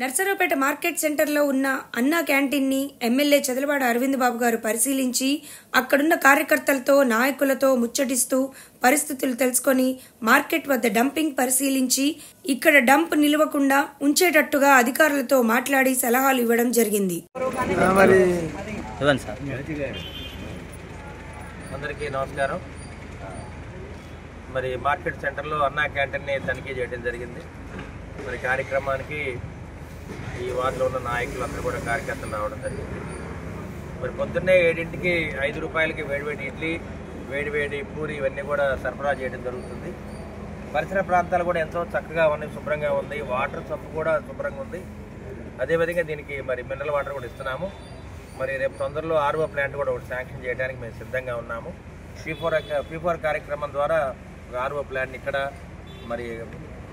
Narasaraopet market సెంటర్లో ఉన్న అన్నా క్యాంటీన్ని ఎమ్మెల్యే చదలవాడ అరవింద్ బాబు గారు పరిశీలించి అక్కడున్న కార్యకర్తలతో నాయకులతో ముచ్చటిస్తూ పరిస్థితులు తెలుసుకొని మార్కెట్ వద్ద డంపింగ్ పరిశీలించి ఇక్కడ డంప్ నిలవకుండా ఉంచేటట్టుగా అధికారులతో మాట్లాడి సలహాలు ఇవ్వడం జరిగింది. అందరికీ నమస్కారం. మరి మార్కెట్ సెంటర్లో అన్నా క్యాంటీన్ని తనిఖీ చేయడం జరిగింది. మరి కార్యక్రమానికి ఈ వార్డులో ఉన్న నాయకులందరూ కూడా కార్యకర్తలు రావడం జరిగింది. మరి పొద్దున్నే 7ంటికి 5 రూపాయలకి వేడివేడి ఇడ్లీ, వేడివేడి పూరి ఇవన్నీ కూడా సరఫరా చేయడం జరుగుతుంది. పరిసర ప్రాంతాలు కూడా ఎంతో చక్కగా ఉన్నాయి, శుభ్రంగా ఉంది. వాటర్ సబ్బు కూడా శుభ్రంగా ఉంది. అదేవిధంగా దీనికి మరి మినరల్ వాటర్ కూడా ఇస్తున్నాము. మరి రేపు తొందరలో ఆర్ఓ ప్లాంట్ కూడా ఒకటి శాంక్షన్ చేయడానికి మేము సిద్ధంగా ఉన్నాము. P4 కార్యక్రమం ద్వారా ఆర్ఓ ప్లాంట్ ఇక్కడ మరి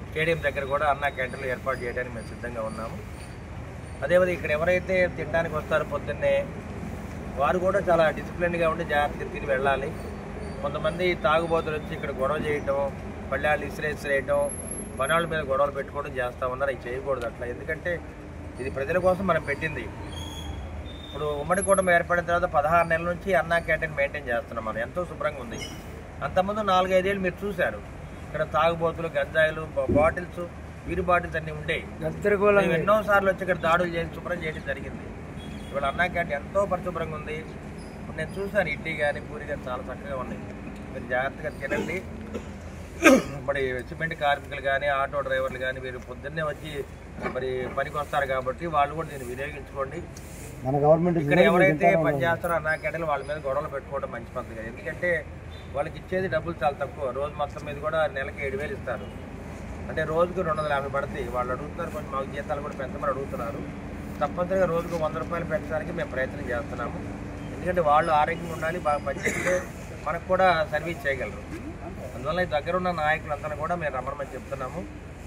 స్టేడియం దగ్గర కూడా అన్నా క్యాంటీన్లు ఏర్పాటు చేయడానికి మేము సిద్ధంగా ఉన్నాము. అదేవిధంగా ఇక్కడ ఎవరైతే తినడానికి వస్తారో పొద్దున్నే వారు కూడా చాలా డిసిప్లిన్గా ఉండి జాగ్రత్తగా తిని వెళ్ళాలి. కొంతమంది తాగుబోతులు వచ్చి ఇక్కడ గొడవ చేయటం, పళ్ళాళ్ళు ఇసిరేయటం, పనాళ్ళ మీద గొడవలు పెట్టుకోవడం చేస్తూ ఉన్నారు. అవి చేయకూడదు అట్లా. ఎందుకంటే ఇది ప్రజల కోసం మనం పెట్టింది. ఇప్పుడు ఉమ్మడి కుటుంబం ఏర్పడిన తర్వాత 16 నెలల నుంచి అన్నా క్యాంటీన్ మెయింటైన్ చేస్తున్నాం. మనం ఎంతో శుభ్రంగా ఉంది. అంతకుముందు 4-5 ఏళ్ళు మీరు చూశారు. ఇక్కడ తాగుబోతులు, గంజాయిలు, బాటిల్స్, బీరు బాటిల్స్ అన్నీ ఉండేవి. ఎన్నోసార్లు వచ్చి ఇక్కడ దాడులు చేసి శుభ్రం చేయడం జరిగింది. ఇవాళ అన్నా క్యాంటీన్ ఎంతో పరిశుభ్రంగా ఉంది. ఇప్పుడు నేను చూశాను, ఇడ్లీ కానీ పూరి కానీ చాలా చక్కగా ఉన్నాయి. మీరు జాగ్రత్తగా తినండి. మరి సిమెంట్ కార్మికులు కానీ, ఆటో డ్రైవర్లు కానీ మీరు పొద్దున్నే వచ్చి మరి పనికి వస్తారు కాబట్టి వాళ్ళు కూడా దీన్ని వినియోగించుకోండి. ఇక్కడ ఎవరైతే పనిచేస్తారో అన్నా క్యాంటీన్లు వాళ్ళ మీద గొడవలు పెట్టుకోవడం మంచి పద్ధతి కాదు. ఎందుకంటే వాళ్ళకి ఇచ్చేది డబ్బులు చాలా తక్కువ. రోజు మొత్తం మీద కూడా నెలకి 7,000 ఇస్తారు. అంటే రోజుకు 250 పడతాయి. వాళ్ళు అడుగుతున్నారు, కొంచెం మాకు జీతాలు కూడా పెంచమని అడుగుతున్నారు. తప్పనిసరిగా రోజుకు 100 రూపాయలు పెంచడానికి మేము ప్రయత్నం చేస్తున్నాము. ఎందుకంటే వాళ్ళు ఆరోగ్యంగా ఉండాలి, బాగా పనిచేస్తే మనకు కూడా సర్వీస్ చేయగలరు. అందువల్ల దగ్గర ఉన్న నాయకులందరూ కూడా మేము రమ్మని చెప్తున్నాము.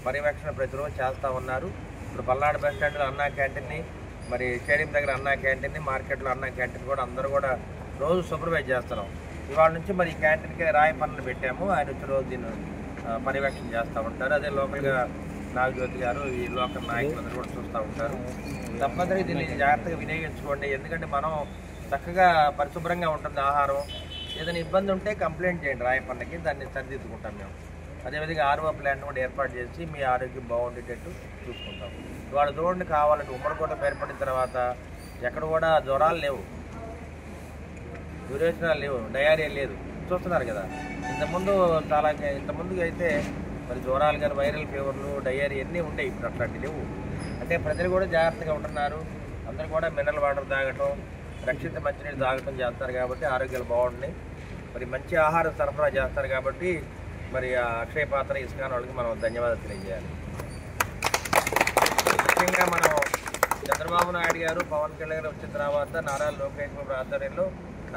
పర్యవేక్షణ ప్రతిరోజు చేస్తూ ఉన్నారు. ఇప్పుడు పల్నాడు బస్ స్టాండ్లో అన్నా క్యాంటీన్ని, మరి స్టేడియం దగ్గర అన్నా క్యాంటీన్ని, మార్కెట్లో అన్నా క్యాంటీన్ కూడా అందరూ కూడా రోజు సూపర్వైజ్ చేస్తున్నాం. ఇవాళ నుంచి మరి ఈ క్యాంటీన్కి రాయ పనులు పెట్టాము. ఆయన వచ్చి రోజు దీన్ని పర్యవేక్షణ చేస్తూ ఉంటారు. అదే లోకల్గా నాగజ్యోతి గారు, ఈ లోకల్ నాయకులందరూ కూడా చూస్తూ ఉంటారు. తప్పనిసరిగా దీన్ని జాగ్రత్తగా వినియోగించుకోండి. ఎందుకంటే మనం చక్కగా పరిశుభ్రంగా ఉంటుంది ఆహారం. ఏదైనా ఇబ్బంది ఉంటే కంప్లైంట్ చేయండి రాయ పనులకి, దాన్ని సరిదిద్దుకుంటాం మేము. అదేవిధంగా ఆర్ఓ ప్లాంట్ కూడా ఏర్పాటు చేసి మీ ఆరోగ్యం బాగుండేటట్టు చూసుకుంటాం. ఇవాళ చూడండి, కావాలంటే ఉమ్మడి కుటుంబం ఏర్పడిన తర్వాత ఎక్కడ కూడా జ్వరాలు లేవు, డ్యూరేషనాలు లేవు, డయారియా లేదు. చూస్తున్నారు కదా. ఇంతకుముందు అయితే మరి జ్వరాలు కానీ, వైరల్ ఫీవర్లు, డయారియా అన్నీ ఉండేవి. ఇప్పుడు అట్లాంటివి లేవు. అంటే ప్రజలు కూడా జాగ్రత్తగా ఉంటున్నారు. అందరూ కూడా మినరల్ వాటర్ తాగటం, రక్షిత మంచినీళ్ళు తాగటం చేస్తారు కాబట్టి ఆరోగ్యాలు బాగుంటున్నాయి. మరి మంచి ఆహారం సరఫరా చేస్తారు కాబట్టి మరి ఆ అక్షయ పాత్ర ఇసుకాని వాళ్ళకి మనం ధన్యవాదాలు తెలియజేయాలి. ముఖ్యంగా మనం చంద్రబాబు నాయుడు గారు, పవన్ కళ్యాణ్ గారు వచ్చిన తర్వాత నారా లోకేష్ బాబు ఆధ్వర్యంలో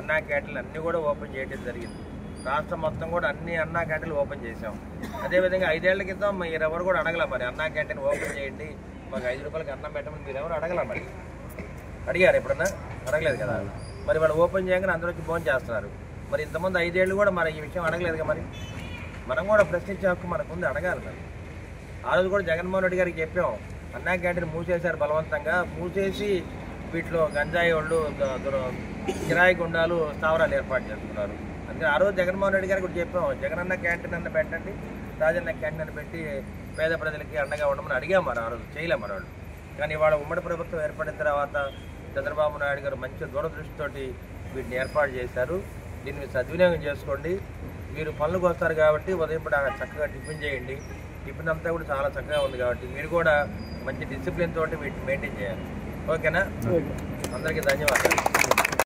అన్నా క్యాంటీన్లు అన్నీ కూడా ఓపెన్ చేయడం జరిగింది. రాష్ట్రం మొత్తం కూడా అన్ని అన్నా క్యాంటీన్లు ఓపెన్ చేసాం. అదేవిధంగా 5 ఏళ్ల క్రితం మీరు ఎవరు కూడా అడగల, మరి అన్నా క్యాంటీన్ ఓపెన్ చేయండి, మాకు 5 రూపాయలకి అన్నం పెట్టమని మీరు ఎవరు అడగల. మరి అడిగారు ఎప్పుడన్నా? అడగలేదు కదా. మరి వాళ్ళు ఓపెన్ చేయగానే అందరూ వచ్చి ఫోన్ చేస్తున్నారు. మరి ఇంతమంది 5 ఏళ్ళు కూడా మరి ఈ విషయం అడగలేదుగా. మరి మనం కూడా ప్రశ్నించే హక్కు మనకు ఉంది, అడగాలి. మరి ఆ రోజు కూడా జగన్మోహన్ రెడ్డి గారికి చెప్పాం, అన్నా క్యాంటీన్ మూసేశారు బలవంతంగా. మూసేసి వీటిలో గంజాయి వాళ్ళు, కిరాయి గుండాలు స్థావరాలు ఏర్పాటు చేస్తున్నారు. అందుకే ఆ రోజు జగన్మోహన్ రెడ్డి గారికి కూడా చెప్పాం, జగనన్న క్యాంటీన్ అన్న పెట్టండి, రాజన్న క్యాంటీన్ అని పెట్టి పేద ప్రజలకి అండగా ఉండమని అడిగాం. మరి ఆ రోజు చేయలేం మరి వాళ్ళు. కానీ ఇవాళ ఉమ్మడి ప్రభుత్వం ఏర్పడిన తర్వాత చంద్రబాబు నాయుడు గారు మంచి దూరదృష్టితోటి వీటిని ఏర్పాటు చేశారు. దీన్ని సద్వినియోగం చేసుకోండి. మీరు పనులకు వస్తారు కాబట్టి ఉదయం పూట చక్కగా టిఫిన్ చేయండి. టిఫిన్ అంతా కూడా చాలా చక్కగా ఉంది కాబట్టి మీరు కూడా మంచి డిసిప్లిన్ తోటి వీటిని మెయింటైన్ చేయాలి. ఓకేనా? అందరికీ ధన్యవాదాలు.